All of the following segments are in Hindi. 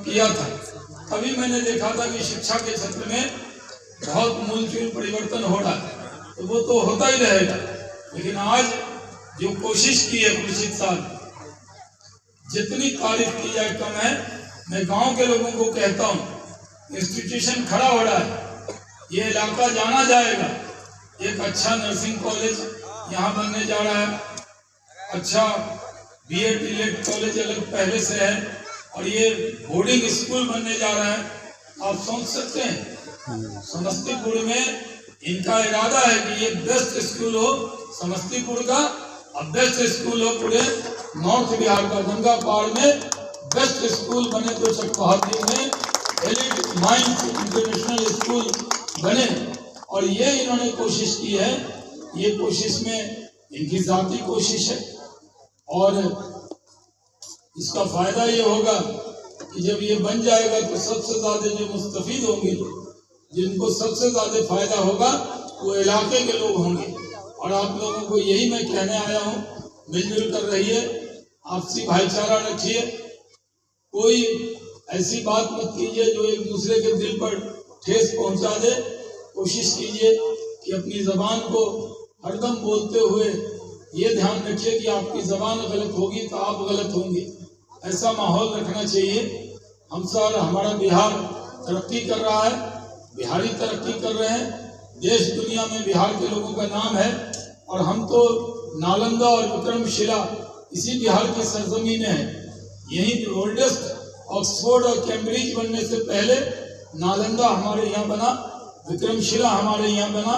किया था, तभी मैंने देखा था कि शिक्षा के क्षेत्र में बहुत मूलचूल परिवर्तन हो रहा है। तो वो तो होता ही रहेगा, लेकिन आज जो कोशिश की है पिछले साल, जितनी तारीफ की जाए कम है। मैं गांव के लोगों को कहता हूँ, इंस्टीट्यूशन खड़ा हो रहा है, ये इलाका जाना जाएगा। एक अच्छा नर्सिंग कॉलेज यहाँ बनने जा रहा है, अच्छा बीएड डीएड कॉलेज अलग पहले से है, और ये बोर्डिंग स्कूल बनने जा रहा है। आप सोच सकते हैं समस्तीपुर में इनका इरादा है कि ये बेस्ट स्कूल हो समस्तीपुर का, और बेस्ट स्कूल हो पूरे नॉर्थ बिहार का। गंगा पार में बेस्ट स्कूल बने तो चकबहादुर में एलिट माइंड इंटरनेशनल स्कूल बने, और ये इन्होंने कोशिश की है। ये कोशिश में इनकी जाती कोशिश है, और इसका फायदा ये होगा कि जब ये बन जाएगा तो सबसे ज्यादा जो मुस्तफीद होंगे, जिनको सबसे ज्यादा फायदा होगा, वो इलाके के लोग होंगे। और आप लोगों को यही मैं कहने आया हूँ, मिलजुल कर रहिए, आपसी भाईचारा रखिए, कोई ऐसी बात मत कीजिए जो एक दूसरे के दिल पर ठेस पहुंचा दे। कोशिश कीजिए कि अपनी जबान को हरदम बोलते हुए ये ध्यान रखिए कि आपकी जबान गलत होगी तो आप गलत होंगे, ऐसा माहौल रखना चाहिए। हम सर, हमारा बिहार तरक्की कर रहा है, बिहारी तरक्की कर रहे हैं, देश दुनिया में बिहार के लोगों का नाम है। और हम तो नालंदा और विक्रमशिला इसी बिहार की सरजमीन है। यही ओल्डेस्ट ऑक्सफोर्ड और कैम्ब्रिज बनने से पहले नालंदा हमारे यहाँ बना, विक्रमशिला हमारे यहाँ बना,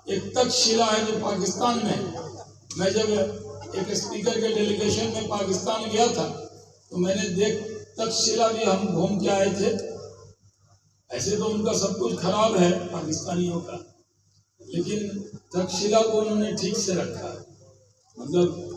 एक तक्षशिला है जो पाकिस्तान में है। मैं जब एक स्पीकर के डेलीगेशन में पाकिस्तान गया था तो मैंने तक्षशिला भी हम घूम के आए थे। ऐसे तो उनका सब कुछ खराब है पाकिस्तानियों का, लेकिन तक्षशिला को उन्होंने ठीक से रखा है। मतलब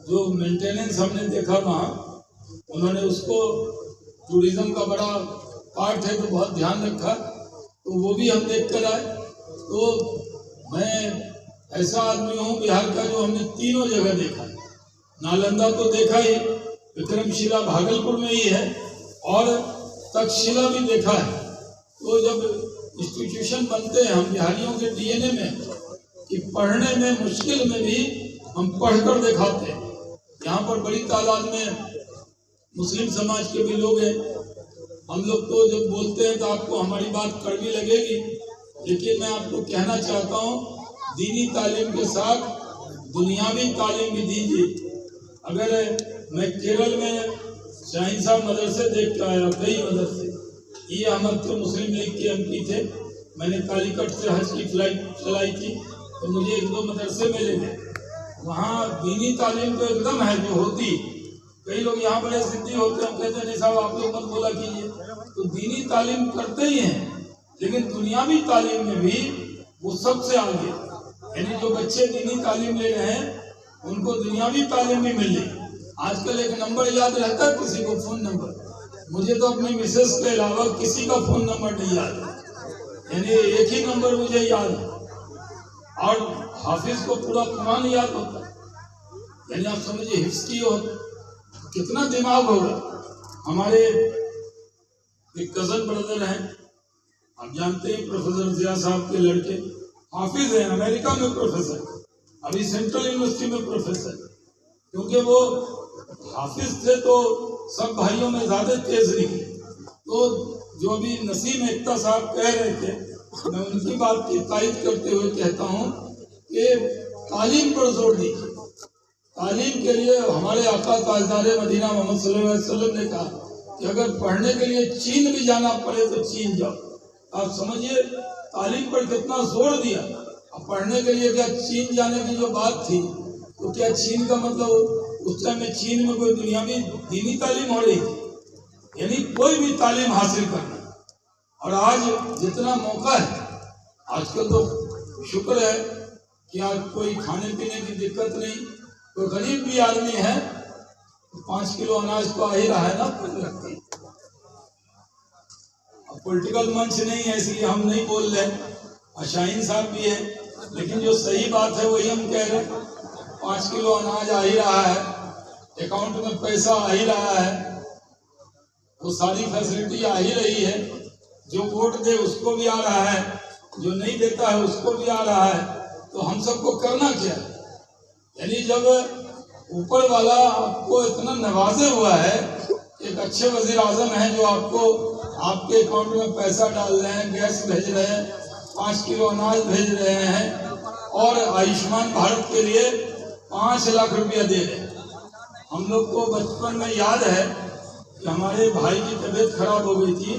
जो मेंटेनेंस हमने देखा वहाँ, उन्होंने उसको टूरिज्म का बड़ा पार्ट है तो बहुत ध्यान रखा, तो वो भी हम देख कर आए। तो मैं ऐसा आदमी हूँ बिहार का जो हमने तीनों जगह देखा, नालंदा तो देखा ही, विक्रमशिला भागलपुर में ही है, और तक्षशिला भी देखा है। तो जब इंस्टीट्यूशन बनते हैं, हम बिहारियों के डीएनए में कि पढ़ने में मुश्किल में भी हम पढ़कर दिखाते हैं। यहाँ पर बड़ी तादाद में मुस्लिम समाज के भी लोग हैं। हम लोग तो जब बोलते हैं तो आपको हमारी बात कड़वी लगेगी, लेकिन मैं आपको कहना चाहता हूँ, दीनी तालीम के साथ दुनियावी तालीम भी दीजिए। अगर मैं केरल में शाहीन साहब मदरसे देख कर आया, कई मदरसे, ये अहमद तो मुस्लिम लीग के एमपी थे, मैंने कालीकट से हज की फ्लाइट चलाई थी, तो मुझे एक दो मदरसे मिले थे। वहाँ दीनी तालीम तो एकदम है जो होती। कई लोग यहाँ बड़े जिद्दी होते हैं, कहते हैं नहीं साहब आप लोग मत बोला कीजिए, तो दीनी तालीम करते ही हैं, लेकिन दुनियावी तालीम में भी वो सबसे आगे। यानी जो बच्चे दीनी तालीम ले रहे हैं उनको दुनियावी तालीम भी मिल रही। आजकल एक नंबर याद रहता है किसी को, फोन नंबर। मुझे तो अपने मिसेस के अलावा किसी का फोन नंबर नहीं याद, यानी एक ही नंबर मुझे याद है, और हाफिज को पूरा कुरान याद होता है। यानी आप समझिए हिफ्ज की हो कितना दिमाग होगा। हमारे एक कजन ब्रदर हैं, आप जानते हैं, प्रोफेसर जिया साहब के लड़के हाफिज हैं, अमेरिका में प्रोफेसर, अभी सेंट्रल यूनिवर्सिटी में प्रोफेसर। क्योंकि वो हाफिज थे तो सब भाइयों में ज्यादा तेज नहीं। तो जो अभी नसीम एकता साहब कह रहे थे, मैं उनकी बात की तारीफ करते हुए कहता हूँ कि तालीम पर जोर दीजिए। तालीम के लिए हमारे आका ताजदार मदीना मोहम्मद सल्लल्लाहु अलैहि वसल्लम ने कहा कि अगर पढ़ने के लिए चीन भी जाना पड़े तो चीन जाओ। आप समझिए तालीम पर कितना जोर दिया। अब पढ़ने के लिए क्या चीन जाने की जो बात थी, तो क्या चीन का मतलब उस टाइम में चीन में कोई दुनियावी दीनी तालीम हो रही थी? यानी कोई भी तालीम हासिल करना। और आज जितना मौका है, आजकल तो शुक्र है कि आज कोई खाने पीने की दिक्कत नहीं, कोई गरीब भी आदमी है तो 5 किलो अनाज तो आ ही रहा है ना रखते। अब पॉलिटिकल मंच नहीं है इसलिए हम नहीं बोल रहे, और शाहीन साहब भी है, लेकिन जो सही बात है वही हम कह रहे हैं। 5 किलो अनाज आ ही रहा है, अकाउंट में पैसा आ ही रहा है, तो सारी फैसिलिटी आ ही रही है। जो वोट दे उसको भी आ रहा है, जो नहीं देता है उसको भी आ रहा है। तो हम सबको करना क्या है? यानी जब ऊपर वाला आपको इतना नवाजे हुआ है, एक अच्छे वजीर आजम है जो आपको आपके अकाउंट में पैसा डाल रहे हैं, गैस भेज रहे हैं, 5 किलो अनाज भेज रहे हैं और आयुष्मान भारत के लिए 5 लाख रुपया दे रहे हैं। हम लोग को बचपन में याद है कि हमारे भाई की तबीयत खराब हो गई थी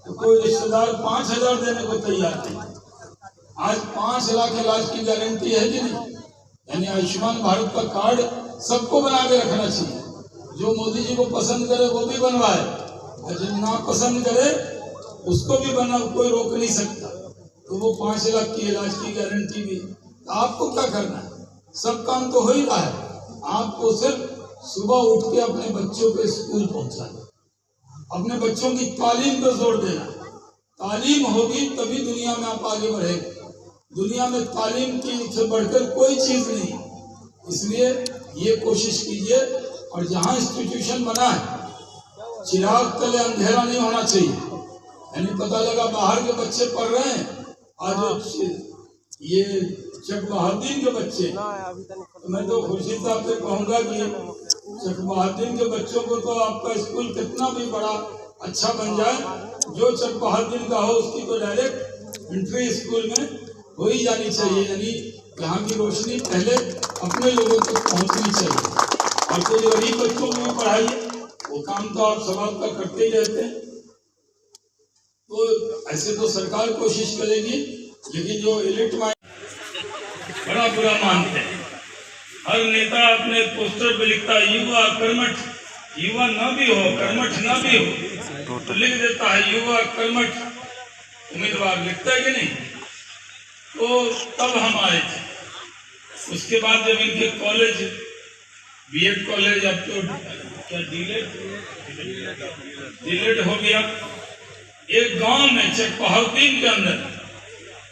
तो कोई रिश्तेदार 5,000 देने को तैयार थे। आज 5 लाख इलाज की गारंटी है कि नहीं? यानी आयुष्मान भारत का कार्ड सबको बना के रखना चाहिए। जो मोदी जी को पसंद करे वो भी बनवाए, और जो ना पसंद करे उसको भी बना, कोई रोक नहीं सकता। तो वो 5 लाख की इलाज की गारंटी भी। तो आपको क्या करना है? सब काम तो हो ही रहा है। आपको सिर्फ सुबह उठ के अपने बच्चों को स्कूल पहुंचाना, अपने बच्चों की तालीम पर जोर देना। तालीम होगी तभी दुनिया में आप आगे बढ़ेंगे। दुनिया में तालीम की से बढ़कर कोई चीज नहीं। इसलिए ये कोशिश कीजिए, और जहाँ इंस्टीट्यूशन बना है चिराग तले अंधेरा नहीं होना चाहिए। यानी पता लगा बाहर के बच्चे पढ़ रहे हैं, आज ये शेख बहाउद्दीन के बच्चे, तो मैं तो खुर्शीद साहब से कहूँगा कि शेख बहाउद्दीन के बच्चों को तो आपका स्कूल कितना भी बड़ा अच्छा बन जाए, जो शेख बहाउद्दीन का हो उसकी तो डायरेक्ट एंट्री स्कूल में हो ही जानी चाहिए। यानी यहाँ की रोशनी पहले अपने लोगों तक पहुँचनी चाहिए। और कुछ गरीब बच्चों को पढ़ाइए, वो काम तो आप सवाल का करते ही रहते हैं। तो ऐसे तो सरकार कोशिश करेगी, लेकिन जो एलिट माइंड बड़ा बुरा मानते हैं। हर नेता अपने पोस्टर पे लिखता है युवा कर्मठ, युवा न भी हो कर्मठ न भी हो तो लिख देता है युवा कर्मठ उम्मीदवार, लिखता है कि नहीं? तो तब हम आए थे। उसके बाद जब इनके कॉलेज बीएड कॉलेज अब तो क्या डिलेट हो गया। एक गांव में शेख बहाउद्दीन के अंदर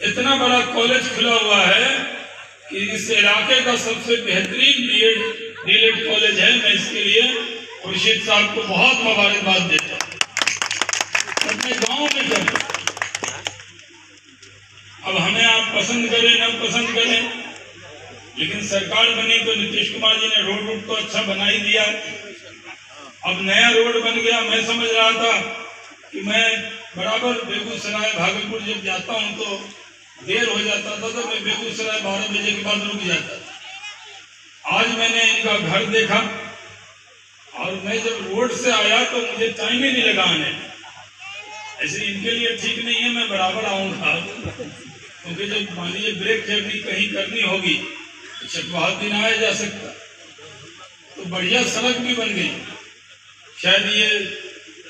इतना बड़ा कॉलेज खुला हुआ है कि इस इलाके का सबसे बेहतरीन बीएड डिलेट कॉलेज है। मैं इसके लिए खुर्शीद साहब को बहुत मुबारकबाद देता हूँ। अपने गांव में कर, अब हमें आप पसंद करें न पसंद करें, लेकिन सरकार बनी तो नीतीश कुमार जी ने रोड तो अच्छा बना ही दिया। अब नया रोड बन गया। मैं समझ रहा था कि मैं बराबर बेगूसराय भागलपुर जब जाता हूं तो देर हो जाता था, तो मैं बेगूसराय 12 बजे के बाद रुक जाता। आज मैंने इनका घर देखा और मैं जब रोड से आया तो मुझे टाइम ही नहीं लगा आने। ऐसे इनके लिए ठीक नहीं है, मैं बराबर आऊंगा, क्योंकि जब मान लीजिए ब्रेक जर्नी कहीं करनी होगी शेख बहाउद्दीन आया जा सकता। तो बढ़िया सड़क भी बन गई। शायद ये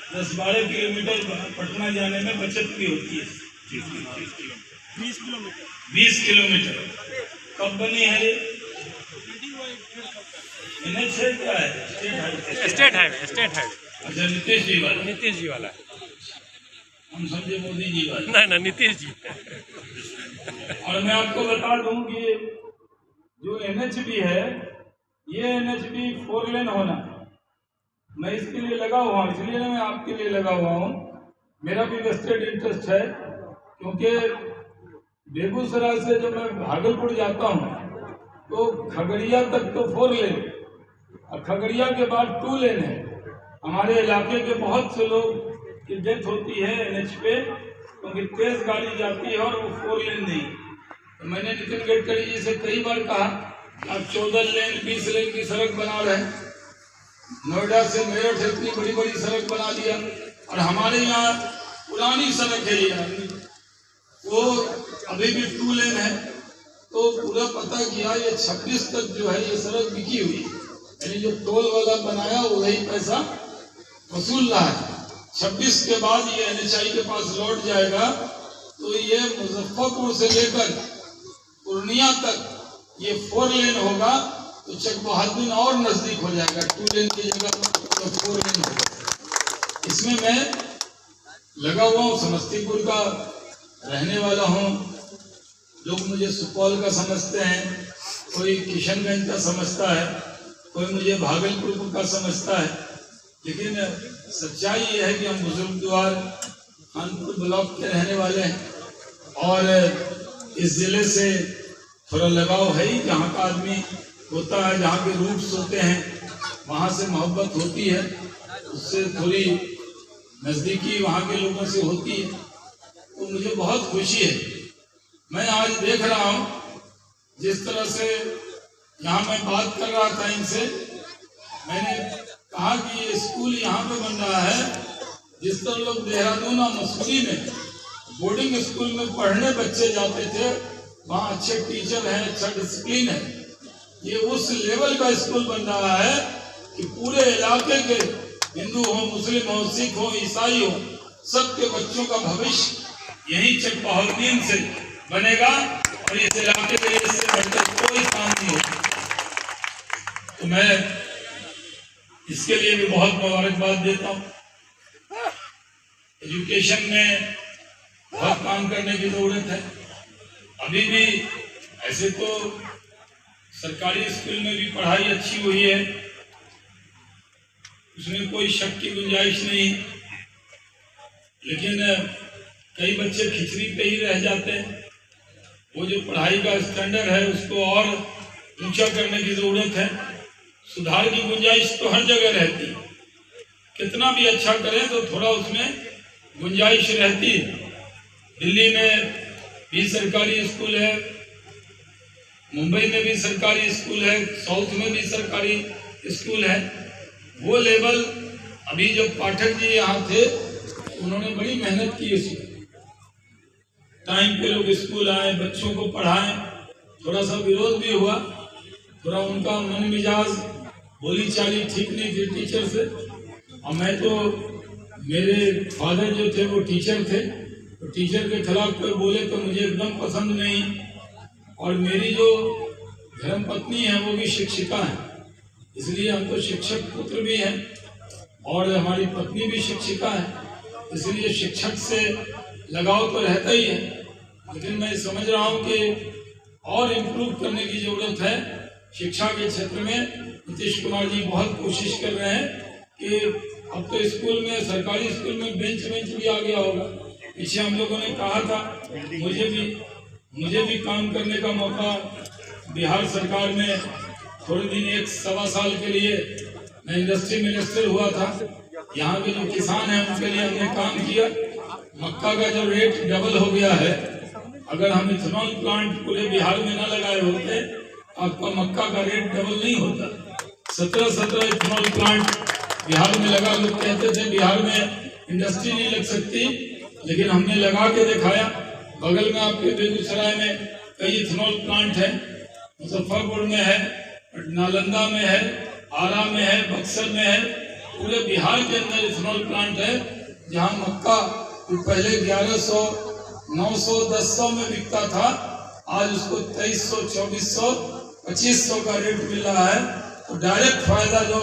10-12 किलोमीटर पटना जाने में बचत भी होती है। 20 किलोमीटर कब बनी है ये? NH है क्या है? State highway. अच्छा, नीतीश जी वाला हम समझे मोदी जी वाला। नहीं, नीतीश जी। और मैं आपको बता दूं कि जो NH भी है, ये NH भी 4 लेन होना है। मैं इसके लिए लगा हुआ हूँ, इसलिए मैं आपके लिए लगा हुआ हूँ। मेरा भी वेस्टेड इंटरेस्ट है, क्योंकि बेगूसराय से जब मैं भागलपुर जाता हूँ तो खगड़िया तक तो 4 लेन, और खगड़िया के बाद 2 लेन है। हमारे इलाके के बहुत से लोग की डेथ होती है NH पे, क्योंकि तेज गाड़ी जाती है और वो 4 लेन नहीं। तो मैंने नितिन गडकरी जी से कई बार कहा आप 14 लेन 20 लेन की सड़क बना रहे हैं। नोएडा से मेरठ इतनी बड़ी बड़ी सड़क बना दिया, और हमारे यहाँ पुरानी सड़क है ये, वो अभी भी 2 लेन है। तो पूरा पता किया, ये 26 तक जो है ये सड़क बिकी हुई है। यानी जो टोल वाला बनाया वही पैसा वसूल रहा है। 26 के बाद ये NHI के पास लौट जाएगा। तो ये मुजफ्फरपुर से लेकर पूर्णिया तक ये 4 लेन होगा, तो शेख बहाउद्दीन और नजदीक हो जाएगा। 2 लेन की जगह 4 लेन होगा। इसमें मैं लगा हुआ हूँ, समस्तीपुर का रहने वाला हूँ। लोग मुझे सुपौल का समझते हैं, कोई किशनगंज का समझता है, कोई मुझे भागलपुर का समझता है। लेकिन सच्चाई ये है कि हम बुजुर्गद्वार कानपुर ब्लॉक के रहने वाले हैं और इस जिले से थोड़ा लगाव है ही। जहाँ का आदमी होता है, जहाँ के रूट्स होते हैं, वहाँ से मोहब्बत होती है, उससे थोड़ी नज़दीकी वहाँ के लोगों से होती है, तो मुझे बहुत खुशी है। मैं आज देख रहा हूँ जिस तरह से यहाँ मैं बात कर रहा था इनसे, मैंने कहा कि ये स्कूल यहाँ पे बन रहा है जिस तरह लोग देहरादून और मसूरी में बोर्डिंग स्कूल में पढ़ने बच्चे जाते थे, वहाँ अच्छे टीचर हैं, अच्छा डिसिप्लिन है। ये उस लेवल का स्कूल बन रहा है कि पूरे इलाके के हिंदू हो, मुस्लिम हो, सिख हो, ईसाई हो, सबके बच्चों का भविष्य यही चकबहादुद्दीन से बनेगा और इस इलाके में इससे बढ़कर कोई काम नहीं होगा। तो मैं इसके लिए भी बहुत मुबारकबाद देता हूँ। एजुकेशन में बहुत काम करने की जरूरत है। अभी भी ऐसे तो सरकारी स्कूल में भी पढ़ाई अच्छी हुई है, उसमें कोई शक की गुंजाइश नहीं, लेकिन कई बच्चे खिचड़ी पे ही रह जाते हैं। वो जो पढ़ाई का स्टैंडर्ड है उसको और ऊंचा करने की जरूरत है। सुधार की गुंजाइश तो हर जगह रहती है, कितना भी अच्छा करें तो थोड़ा उसमें गुंजाइश रहती है। दिल्ली में भी सरकारी स्कूल है, मुंबई में भी सरकारी स्कूल है, साउथ में भी सरकारी स्कूल है। वो लेवल अभी जब पाठक जी यहाँ थे उन्होंने बड़ी मेहनत की इसमें, टाइम पे लोग स्कूल आए, बच्चों को पढ़ाएं। थोड़ा सा विरोध भी हुआ, थोड़ा उनका मन मिजाज बोली चाली ठीक नहीं थी टीचर से। और मैं तो, मेरे फादर जो थे वो टीचर थे, तो टीचर के खिलाफ कोई बोले तो मुझे एकदम पसंद नहीं। और मेरी जो धर्मपत्नी है वो भी शिक्षिका है, इसलिए हम तो शिक्षक पुत्र भी हैं और हमारी पत्नी भी शिक्षिका है, इसलिए शिक्षक से लगाव तो रहता ही है। लेकिन मैं समझ रहा हूँ कि और इम्प्रूव करने की जरूरत है शिक्षा के क्षेत्र में। नीतीश कुमार जी बहुत कोशिश कर रहे हैं कि अब तो स्कूल में, सरकारी स्कूल में बेंच भी आ गया होगा। पीछे हम लोगों ने कहा था, मुझे भी काम करने का मौका बिहार सरकार में थोड़े दिन, 1-1.25 साल के लिए मैं इंडस्ट्री मिनिस्टर हुआ था। यहाँ के जो किसान हैं उनके लिए हमने काम किया। मक्का का जो रेट डबल हो गया है, अगर हम इथेनॉल प्लांट पूरे बिहार में न लगाए होते आपका मक्का का रेट डबल नहीं होता। 17 इथेनॉल प्लांट बिहार में लगा। लोग कहते थे बिहार में इंडस्ट्री नहीं लग सकती, लेकिन हमने लगा के दिखाया। बगल में आपके बेगूसराय में कई इथेनॉल प्लांट है, मुजफ्फरपुर में है, नालंदा में है, आरा में है, बक्सर में है। पूरे बिहार के अंदर इथेनॉल प्लांट है जहाँ मक्का पहले 1100, 900, 1000 में बिकता था, आज उसको 2300, 2400, 2500 का रेट मिल रहा है। तो डायरेक्ट फायदा जो